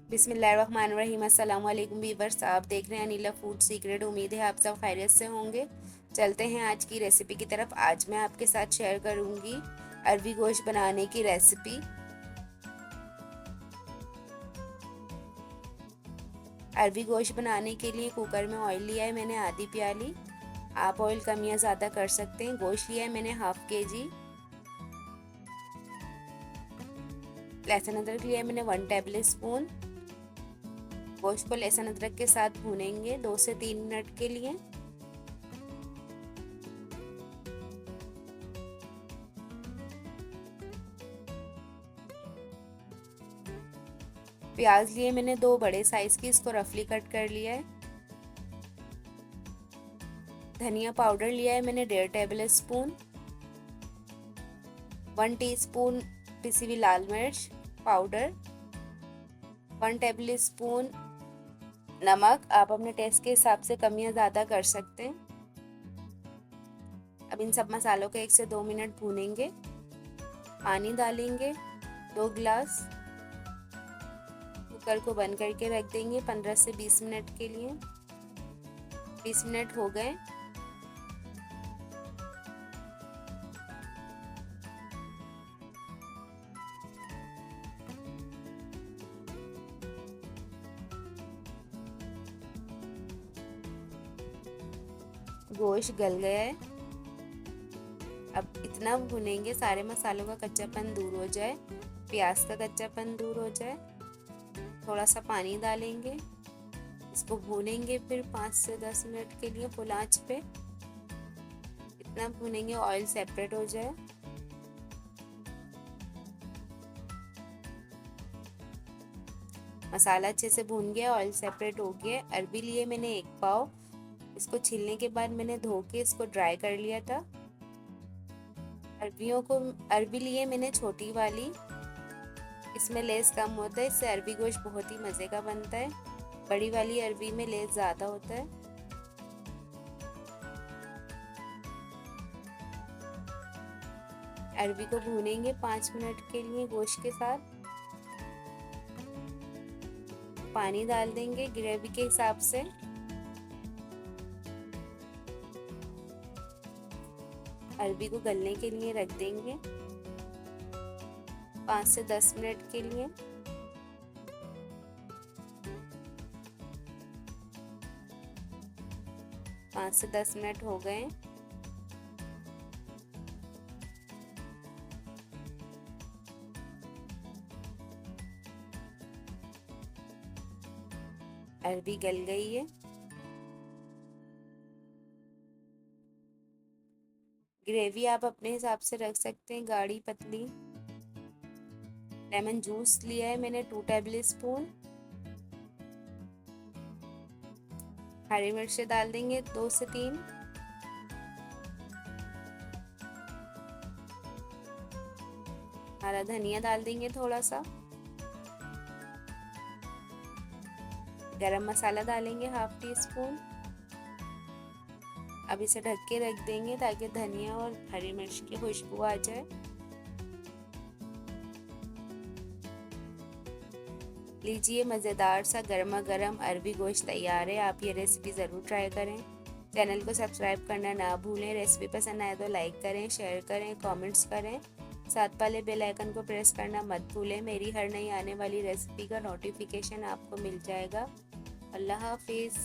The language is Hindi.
बिस्मिल्लाहिर्रहमानिर्रहीम। अस्सलाम वालेकुम वीवर्स, आप देख रहे हैं अनिला फूड सीक्रेट। उम्मीद है आप सब खैरियत से होंगे। चलते हैं आज की रेसिपी की तरफ। आज मैं आपके साथ शेयर करूंगी अरवी गोश्त बनाने की रेसिपी। अरवी गोश्त बनाने के लिए कुकर में ऑयल लिया है मैंने आधी प्याली। आप ऑयल कम या ज़्यादा कर सकते हैं। गोश्त लिया है मैंने हाफ केजी। लहसुन अदरक लिया है मैंने 1 टेबल स्पून। गोश्त को लहसुन अदरक के साथ भूनेंगे 2 से 3 मिनट के लिए। प्याज लिए मैंने 2 बड़े साइज की, इसको रफली कट कर लिया है। धनिया पाउडर लिया है मैंने 1.5 टेबल स्पून। 1 टीस्पून पिसी हुई लाल मिर्च पाउडर। 1 टेबल स्पून नमक। आप अपने टेस्ट के हिसाब से कम या ज़्यादा कर सकते हैं। अब इन सब मसालों को 1 से 2 मिनट भूनेंगे। पानी डालेंगे 2 गिलास। कुकर को बंद करके रख देंगे 15 से 20 मिनट के लिए। 20 मिनट हो गए। गोश्त गल गया है। अब इतना भुनेंगे सारे मसालों का कच्चापन दूर हो जाए, प्याज का कच्चापन दूर हो जाए। थोड़ा सा पानी डालेंगे, इसको भूनेंगे फिर 5 से 10 मिनट के लिए फुल आंच पे। इतना भूनेंगे ऑयल सेपरेट हो जाए। मसाला अच्छे से भून गया, ऑयल सेपरेट हो गया। अरबी लिए मैंने 1 पाव। इसको छीलने के बाद मैंने धो के इसको ड्राई कर लिया था। अरबी लिए मैंने छोटी वाली, इसमें लेस कम होता है, इससे अरबी गोश्त बहुत ही मज़े का बनता है। बड़ी वाली अरबी में लेस ज़्यादा होता है। अरबी को भूनेंगे 5 मिनट के लिए गोश्त के साथ। पानी डाल देंगे ग्रेवी के हिसाब से। अरबी को गलने के लिए रख देंगे 5 से 10 मिनट के लिए। पाँच से 10 मिनट हो गए। अरबी गल गई है। ग्रेवी आप अपने हिसाब से रख सकते हैं, गाढ़ी पतली। लेमन जूस लिया है मैंने 2 टेबल स्पून। हरी मिर्चें डाल देंगे 2 से 3। हरा धनिया डाल देंगे थोड़ा सा। गरम मसाला डालेंगे हाफ टी स्पून। अब इसे ढक के रख देंगे ताकि धनिया और हरी मिर्च की खुशबू आ जाए। लीजिए, मज़ेदार सा गर्मा गर्म अरबी गोश्त तैयार है। आप ये रेसिपी ज़रूर ट्राई करें। चैनल को सब्सक्राइब करना ना भूलें। रेसिपी पसंद आए तो लाइक करें, शेयर करें, कमेंट्स करें। साथ वाले बेल आइकन को प्रेस करना मत भूलें। मेरी हर नई आने वाली रेसिपी का नोटिफिकेशन आपको मिल जाएगा। अल्लाह हाफिज़।